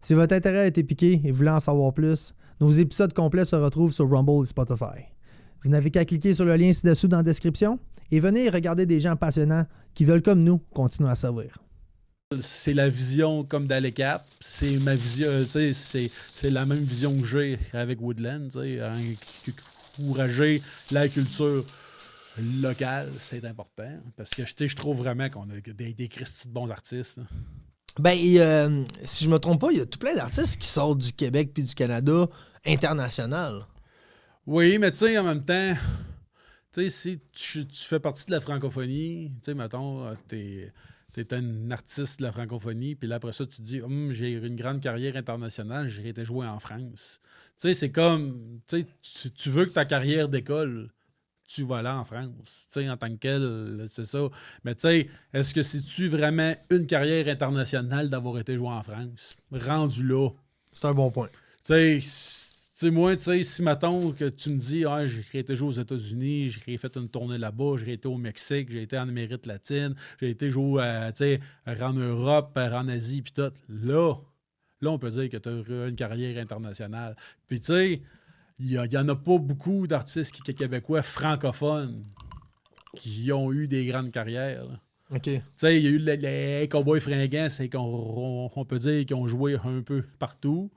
Si votre intérêt a été piqué et vous voulez en savoir plus, nos épisodes complets se retrouvent sur Rumble et Spotify. Vous n'avez qu'à cliquer sur le lien ci-dessous dans la description et venez regarder des gens passionnants qui veulent, comme nous, continuer à servir. C'est la vision comme d'Alecap. C'est ma vision, c'est la même vision que j'ai avec Woodland. Encourager la culture locale, c'est important. Parce que je trouve vraiment qu'on a des Christy de bons artistes. Là. Ben, si je me trompe pas, il y a tout plein d'artistes qui sortent du Québec puis du Canada international. Oui, mais tu sais, en même temps, si tu fais partie de la francophonie, tu sais, mettons, t'es un artiste de la francophonie, puis là, après ça, tu te dis, j'ai une grande carrière internationale, j'ai été jouer en France. Tu sais, c'est comme, tu veux que ta carrière décolle, tu vas là en France. Tu sais, en tant que tel, c'est ça. Mais tu sais, est-ce que c'est-tu vraiment une carrière internationale d'avoir été joué en France? Rendu là. C'est un bon point. Tu sais, moi, si mettons que tu me dis, j'ai été jouer aux États-Unis, j'ai fait une tournée là-bas, j'ai été au Mexique, j'ai été en Amérique latine, j'ai été jouer en Europe, en Asie, puis tout. Là, on peut dire que tu as une carrière internationale. Puis tu sais, il y en a pas beaucoup d'artistes québécois francophones qui ont eu des grandes carrières. Là. OK. Tu sais, il y a eu les Cowboys fringants, c'est qu'on peut dire qu'ils ont joué un peu partout.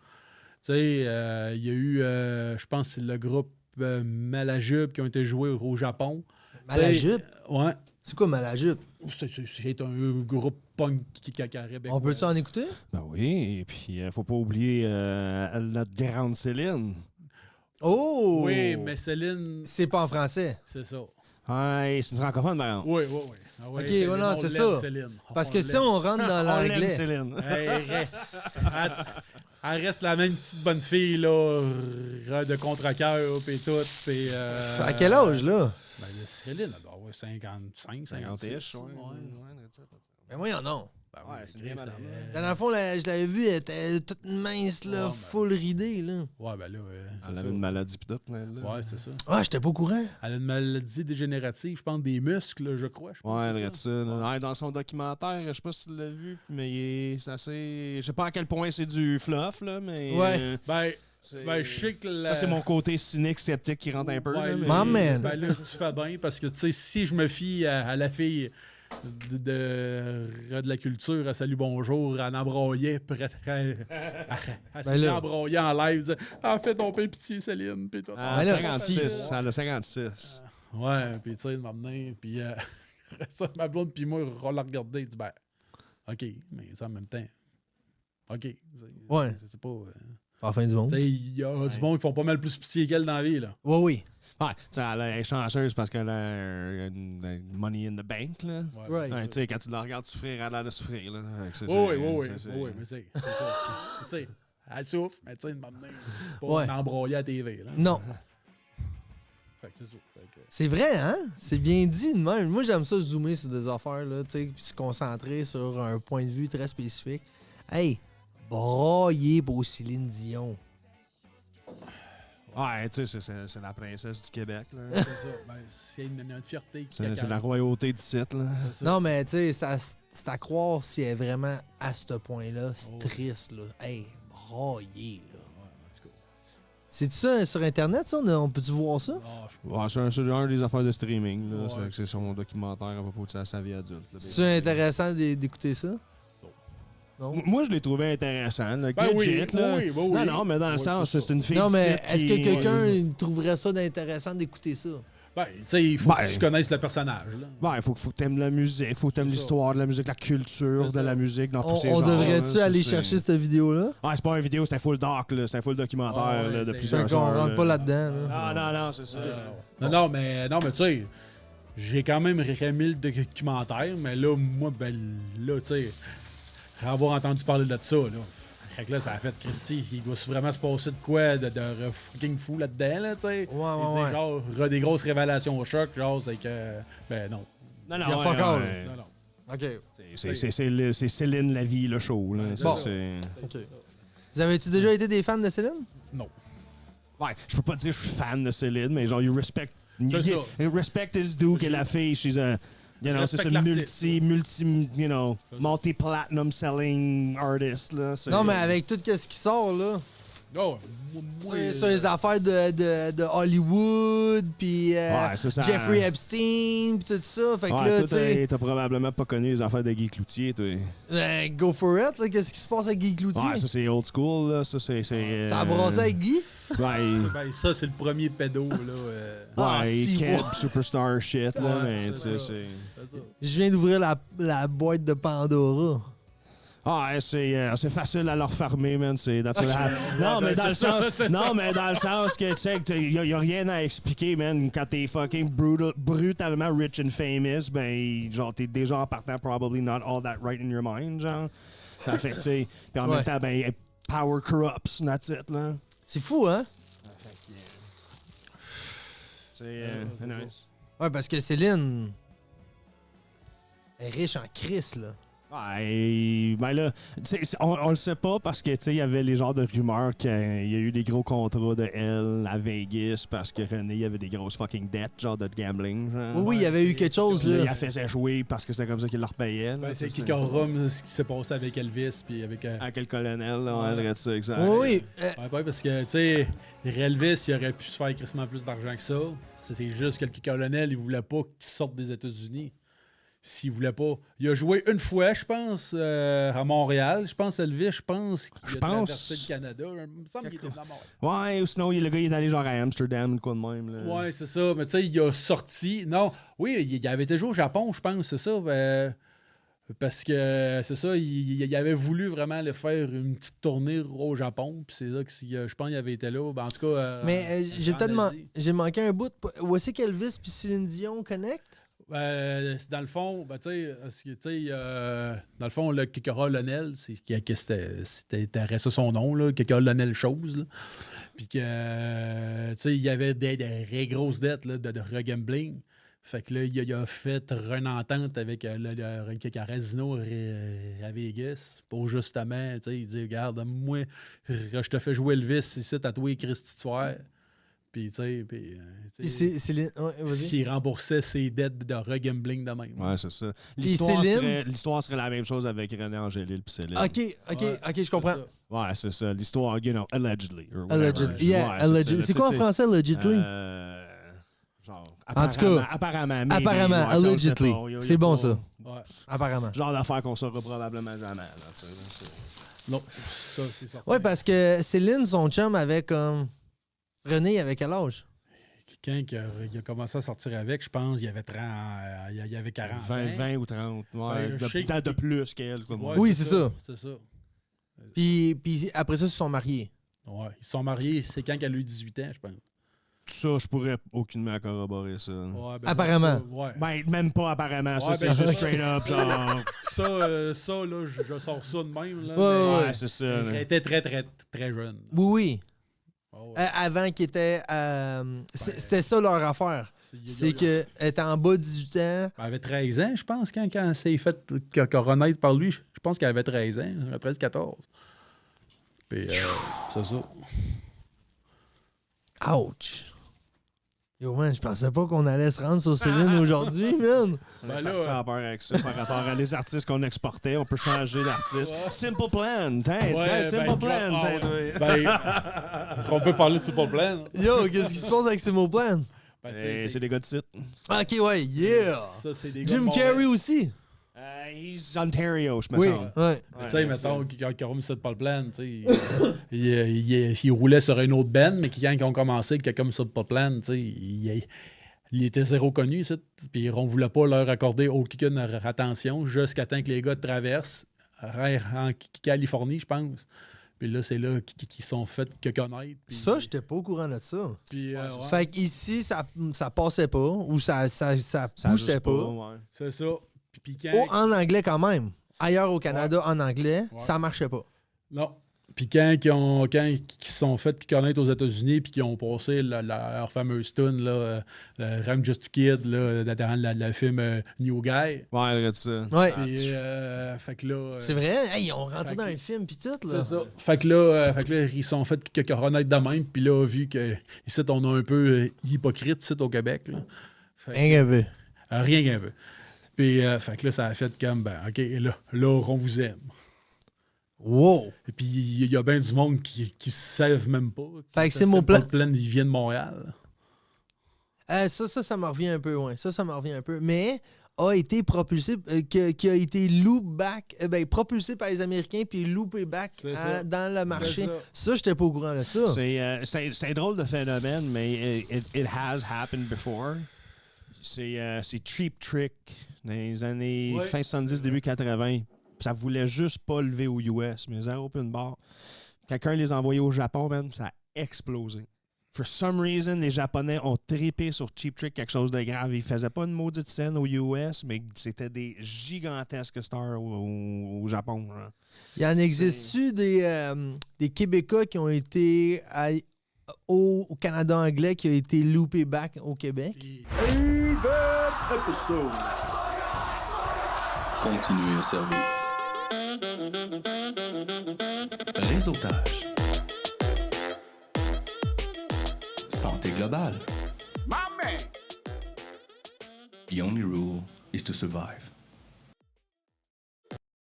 Tu sais, il y a eu, je pense que c'est le groupe Malajube qui ont été joués au Japon. Malajube? Ouais. C'est quoi Malajube? C'est un groupe punk québécois. On peut-tu en écouter? Ben oui, et puis faut pas oublier notre grande Céline. Oh! Oui, mais Céline... C'est pas en français. C'est ça. Ouais, c'est une francophone, par exemple. Oui. Ah ouais, OK, Céline, voilà, c'est ça. Céline. Parce que si on rentre dans On l'aime, l'anglais... Céline. Elle reste la même petite bonne fille, là, de contre-cœur, puis tout. Puis, À quel âge, là? Ben, Céline, elle doit avoir 55, 56. Ouais. Ben oui, non. Ben Ouais, c'est une vieille madame. La dernière fois, je l'avais vue, elle était toute mince, là, Ouais, full ridée, là. Ouais, ben là, c'est Elle ça. avait une maladie pis tout, là. Ouais, c'est ça. Ah, j'étais pas au courant. Elle a une maladie dégénérative, je pense, des muscles, je crois. Je pense Ouais, que c'est regarde ça. là. Ouais, dans son documentaire, je sais pas si tu l'as vu, mais c'est assez... Je sais pas à quel point c'est du fluff, là, mais... Ouais. Ben, je sais que Ça, c'est mon côté cynique, sceptique qui rentre un peu. Ouais, là, mais... My man. Ben là, tu fais bien, parce que, tu sais, si je me fie à la fille de la culture, à Salut Bonjour, elle embroyait, prête à s'y là. embroyer en live, disait, fais ton pain pitié, Céline, pis tout. Elle là, a 56. Elle a 56. Ouais, pis tu sais, m'amener, pis ça, ma blonde pis moi, on l'a regardé, dit, ben, OK, mais ça en même temps, OK. Ouais. C'est pas... À la fin du monde. Tu sais, il y a du monde qui font pas mal plus pitié qu'elle dans la vie, là. Oui. Ouais, tu sais, elle est chanceuse parce qu'elle a une money in the bank, là. Ouais, Right. Ouais, tu sais, quand tu la regardes souffrir, elle a l'air de souffrir, là. Oui, mais tu sais, c'est ça. Tu sais, elle souffre, mais tu sais, de m'amener, pas Ouais. d'embroyer à la TV, là. Non. Fait que c'est ça. Fait que... C'est vrai, hein? C'est bien dit de même. Moi, j'aime ça zoomer sur des affaires, là, tu sais, puis se concentrer sur un point de vue très spécifique. Hey, brailler pour Céline Dion. Ouais, tu sais, c'est la princesse du Québec, là. C'est ça. Ben, c'est une fierté qui C'est la royauté du site, là. C'est ça. Non, mais tu sais, c'est à croire si elle est vraiment à ce point-là. C'est Oh. triste, là. Hey, brailler, là. Ouais, en tout cas. C'est-tu ça sur Internet, ça? On peut-tu voir ça? Ah, Ouais, c'est un des affaires de streaming, là. Ouais. C'est son documentaire à propos de sa vie adulte. là. C'est intéressant d'écouter ça? Non? Moi, je l'ai trouvé intéressant, là. Ben oui, Legit, là. oui, oui, oui. Non, mais dans le Oui, sens, c'est ça. c'est une fille Non, du mais site est-ce que qui- quelqu'un trouverait ça d'intéressant d'écouter ça? ben, tu sais, il faut Ben. que tu connaisses le personnage, là. Ouais, il faut que tu aimes la musique, faut que tu aimes C'est ça. l'histoire de la musique, la culture C'est de la ça. musique dans tous ces On genres. devrait-tu là, aller c'est- chercher cette vidéo-là? Ouais, c'est pas une vidéo, c'est un full doc, là. C'est un full documentaire Ah ouais, là, de c'est- plusieurs Fait qu'on heures. rentre pas là-dedans, là. Non, c'est ça. Non, mais tu sais, j'ai quand même remis le documentaire, mais là, moi, ben, là, tu sais, avoir entendu parler de ça, là. Fait que là, ça a fait Christy, il doit vraiment se passer de quoi de fucking fou là-dedans, là, tu sais. Ouais. C'est genre, des grosses révélations au choc, genre, c'est que. Ben non. Non, Il y a fuck all. Non, non. OK. C'est Céline la vie, le show, là. Bon. OK. Vous avez-tu déjà été des fans de Céline? Non. Ouais, je peux pas dire que je suis fan de Céline, mais genre, you respect C'est ça. his due que la fille, she's a You know, c'est respecte l'artiste. multi-platinum selling artist, là. Non, mais avec tout ce qui sort, là. Oh, moi, Sur les affaires de Hollywood, puis Ouais, c'est ça. Jeffrey Epstein, puis tout ça. Fait que Ouais, là, toi, tu sais, t'as probablement pas connu les affaires de Guy Cloutier, toi. go for it, là. Qu'est-ce qui se passe avec Guy Cloutier? Ouais, ça, c'est old school, là. Ça, c'est... Ça a brassé avec Guy? Ouais, ben, ça, c'est le premier pédo, là. Ah, si, Keb, ouais. superstar shit, là, Ouais, mais tu c'est sais, ça. c'est... C'est ça. Je viens d'ouvrir la boîte de Pandora. Ah, c'est facile à leur farmer, man. Non, mais dans le sens, non, mais dans le sens que, tu sais, y a rien à expliquer, man. Quand t'es fucking brutalement rich and famous, ben, genre, t'es déjà en partant probably not all that right in your mind, genre. Ça fait que, tu sais, puis en Ouais. même temps, ben, power corrupts, that's it, là. C'est fou, hein? C'est nice. Ouais, parce que Céline est riche en Chris, là. Ouais, ben là, on le sait pas parce que, tu sais, il y avait les genres de rumeurs qu'il y a eu des gros contrats de elle à Vegas parce que René, il y avait des grosses fucking dettes, genre de gambling, genre. Oui, il y avait eu quelque chose, Puis là, il là. la faisait jouer parce que c'était comme ça qu'il leur payait. là. Ben, c'est Ça, qui Rome, ce qui s'est passé avec Elvis, puis avec... À quel colonel, là, on dirait ça, exact. Oui, oui. Ouais, parce que, tu sais, Elvis, il aurait pu se faire crissement plus d'argent que ça. C'est juste que le colonel, il voulait pas qu'il sorte des États-Unis. S'il voulait pas. Il a joué une fois, je pense, à Montréal. Je pense, Elvis, je pense qu'il a traversé le Canada. Il me semble qu'il était dans Montréal. Ouais, ou sinon, le gars, il est allé genre à Amsterdam, quoi de même. Là. Ouais, c'est ça. Mais tu sais, il a sorti... Non, oui, il avait été joué au Japon, je pense, c'est ça. Parce que, c'est ça, il avait voulu vraiment le faire une petite tournée au Japon. Puis c'est là que, je pense, qu'il avait été là. Ben, en tout cas... Mais j'ai en peut-être Asie. j'ai manqué un bout. Où est-ce qu'Elvis puis Céline Dion connectent? C'est dans le fond, ben, tu sais, dans le fond, le Colonel, c'était resté son nom, là, Colonel Chose. Là. Puis que, tu sais, il y avait des grosses dettes là, de regambling. Fait que là, il a fait une entente avec le casino à Vegas pour justement, tu sais, il dit, regarde, moi, je te fais jouer Elvis ici, à toi et Christy de soir. Puis, tu sais, Puis Céline... Ouais, vas-y. s'il remboursait ses dettes de regambling de même. Ouais, c'est ça. Puis Céline... L'histoire serait la même chose avec René Angélil puis Céline. OK, je comprends. Ouais, c'est ça. L'histoire, allegedly. Or whatever. Allegedly. Yeah, Ouais, allegedly. C'est quoi en ça, français, allegedly? Genre, En tout cas, apparemment. apparemment, ouais, on le sait allegedly. pas. Y a C'est bon, pas- ça. Ouais. Apparemment. Genre d'affaires qu'on saura probablement jamais. Là, tu sais, là, c'est- Non, ça, c'est certain. Ouais, parce que Céline, son chum, avait comme... René, avait quel âge? Quand il a commencé à sortir avec, je pense, il y avait 30, il y avait 40 20 ou 30. Ouais, Ben, je sais peut-être de plus qu'elle. quoi. Ouais, Oui, c'est ça. C'est ça. Puis après ça, ils se sont mariés. Ouais. Ils se sont mariés, c'est quand elle a eu 18 ans, je pense. Ça, je pourrais aucunement corroborer ça. Ouais, ben, Apparemment. Ouais. Ben, même pas apparemment. Ça, Ouais, c'est ben, juste je- straight up, genre. Ça, là, je sors ça de même. Là, Ouais, mais Ouais, c'est ça. elle là. était très, très, très jeune. Oui, oui. Oh, ouais. Avant qu'ils étaient... c'était ça leur affaire. C'est qu'elle était en bas de 18 ans. Elle avait 13 ans, je pense, quand elle s'est fait renaître par lui. Je pense qu'elle avait 13 ans, 13-14. Puis, c'est ça. Ouch! Yo, man, je pensais pas qu'on allait se rendre sur Céline aujourd'hui, man. On Ben est là, parti en peur avec ça par rapport à les artistes qu'on exportait. On peut changer d'artiste. Ouais. Simple Plan. Tiens, Ouais, Simple ben, Plan. ah, tiens, ouais. toi. On peut parler de Simple Plan. Yo, qu'est-ce qui se passe avec Simple Plan? Ben, tu sais, C'est des gars de site. Ok, ouais, yeah! Ça, c'est des gars Jim de Carrey Montréal. aussi. He's Ontario, je me Oui, semble. ouais. Tu sais, mettons, quand ils ont mis ça de Plan, tu sais, il roulait sur une autre band, mais quand ils ont commencé, que comme ça de Plan, tu sais, il était zéro connu, ça. Puis on ne voulait pas leur accorder aucune attention jusqu'à temps que les gars traversent en Californie, je pense. Puis là, c'est là qu'ils sont fait que connaître. Puis, Ça, j'étais pas au courant de ça. puis, ouais, Fait qu'ici, ça passait pas, ou ça Ça poussait juste pas. ouais. c'est ça. Puis quand... Oh, en anglais quand même. Ailleurs au Canada, en anglais, Ouais. ça marchait pas. Non. Puis quand ils se sont fait connaître aux États-Unis, puis qu'ils ont passé leur fameuse tune, là, Rhyme Just a Kid, là, dans le film New Guy. Ouais, regarde ça. Ouais. Puis, fait que là... C'est vrai? Hey, ils ont rentré fait dans que- un film pis tout, là. C'est ça. Fait que là, ils sont fait connaître de même, puis là, vu que ici, on a un peu hypocrite, ici, au Québec, là. Fait que- Rien que vu. rien qu'un peu. Puis, fait que là, ça a fait comme, ben, OK, là, on vous aime. Wow! Et puis, il y a bien du monde qui se savent même pas. Fait que c'est mon plan. Plein, ils viennent de Montréal. Ça me revient un peu, ouais. Ça me revient un peu. Mais a été propulsé, qui a été propulsé par les Américains puis loopé back dans le marché. Ça, j'étais pas au courant de ça. C'est un drôle de phénomène, mais it has happened before. C'est Cheap Trick dans les années fin 70, début 80. Ça voulait juste pas lever aux US, mais zéro open bar. Quelqu'un les a envoyés au Japon, même, ça a explosé. For some reason, les Japonais ont trippé sur Cheap Trick, quelque chose de grave. Ils faisaient pas une maudite scène aux US, mais c'était des gigantesques stars au Japon. Hein. Il y en existe-tu des Québécois qui ont été au Canada anglais, qui ont été loopés back au Québec? Episode. Continuez à servir. Réseautage. Santé globale. The only rule is to survive.